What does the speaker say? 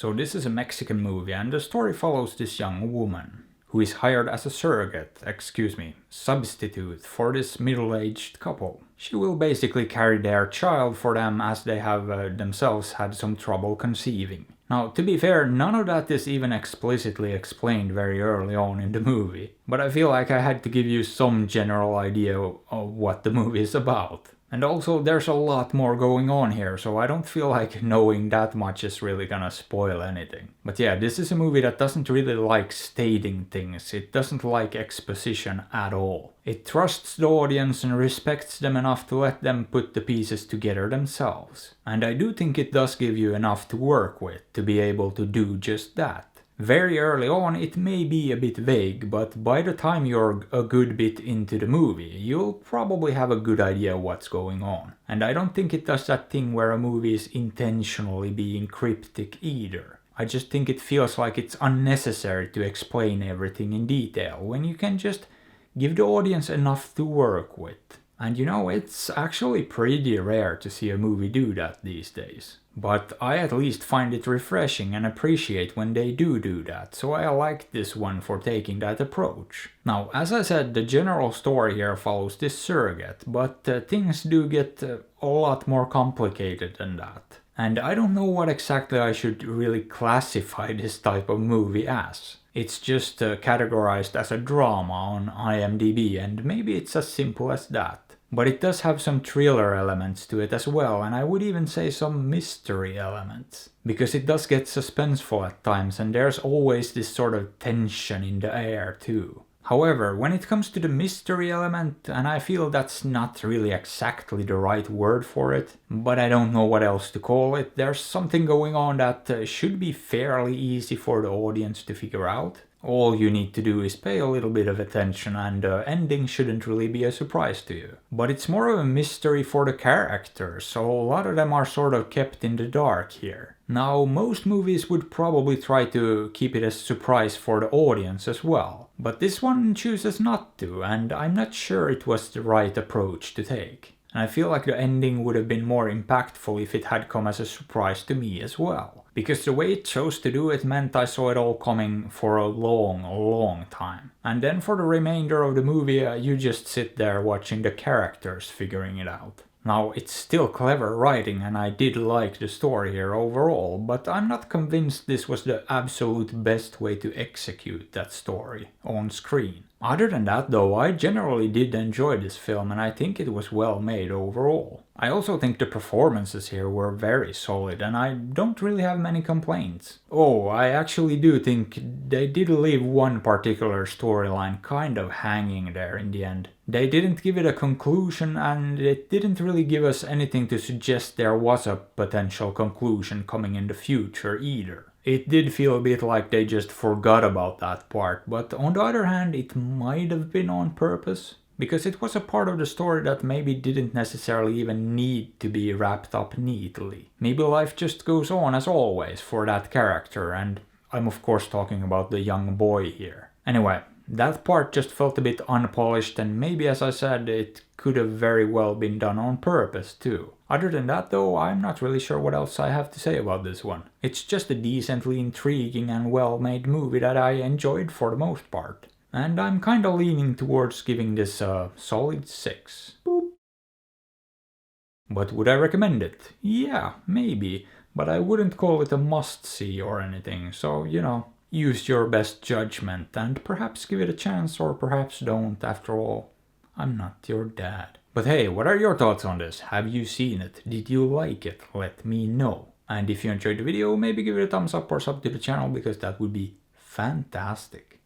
So this is a Mexican movie, and the story follows this young woman who is hired as a substitute for this middle-aged couple. She will basically carry their child for them as they have themselves had some trouble conceiving. Now, to be fair, none of that is even explicitly explained very early on in the movie, but I feel like I had to give you some general idea of what the movie is about. And also, there's a lot more going on here, so I don't feel like knowing that much is really gonna spoil anything. But yeah, this is a movie that doesn't really like stating things, it doesn't like exposition at all. It trusts the audience and respects them enough to let them put the pieces together themselves. And I do think it does give you enough to work with to be able to do just that. Very early on it may be a bit vague, but by the time you're a good bit into the movie, you'll probably have a good idea what's going on. And I don't think it does that thing where a movie is intentionally being cryptic either. I just think it feels like it's unnecessary to explain everything in detail, when you can just give the audience enough to work with. And you know, it's actually pretty rare to see a movie do that these days. But I at least find it refreshing and appreciate when they do that, so I like this one for taking that approach. Now, as I said, the general story here follows this surrogate, but things do get a lot more complicated than that. And I don't know what exactly I should really classify this type of movie as. It's just categorized as a drama on IMDb, and maybe it's as simple as that. But it does have some thriller elements to it as well, and I would even say some mystery elements. Because it does get suspenseful at times, and there's always this sort of tension in the air too. However, when it comes to the mystery element, and I feel that's not really exactly the right word for it, but I don't know what else to call it, there's something going on that should be fairly easy for the audience to figure out. All you need to do is pay a little bit of attention, and the ending shouldn't really be a surprise to you. But it's more of a mystery for the characters, so a lot of them are sort of kept in the dark here. Now, most movies would probably try to keep it a surprise for the audience as well, but this one chooses not to, and I'm not sure it was the right approach to take. And I feel like the ending would have been more impactful if it had come as a surprise to me as well. Because the way it chose to do it meant I saw it all coming for a long time. And then for the remainder of the movie, you just sit there watching the characters figuring it out. Now, it's still clever writing, and I did like the story here overall, but I'm not convinced this was the absolute best way to execute that story on screen. Other than that though, I generally did enjoy this film, and I think it was well made overall. I also think the performances here were very solid, and I don't really have many complaints. Oh, I actually do think they did leave one particular storyline kind of hanging there in the end. They didn't give it a conclusion, and it didn't really give us anything to suggest there was a potential conclusion coming in the future either. It did feel a bit like they just forgot about that part, but on the other hand, it might have been on purpose. Because it was a part of the story that maybe didn't necessarily even need to be wrapped up neatly. Maybe life just goes on as always for that character, and I'm of course talking about the young boy here. Anyway, that part just felt a bit unpolished, and maybe, as I said, it could have very well been done on purpose too. Other than that though, I'm not really sure what else I have to say about this one. It's just a decently intriguing and well-made movie that I enjoyed for the most part. And I'm kinda leaning towards giving this a solid 6. Boop. But would I recommend it? Yeah, maybe, but I wouldn't call it a must-see or anything, so, you know, use your best judgment and perhaps give it a chance, or perhaps don't. After all, I'm not your dad. But hey, what are your thoughts on this? Have you seen it? Did you like it? Let me know. And if you enjoyed the video, maybe give it a thumbs up or sub to the channel, because that would be fantastic.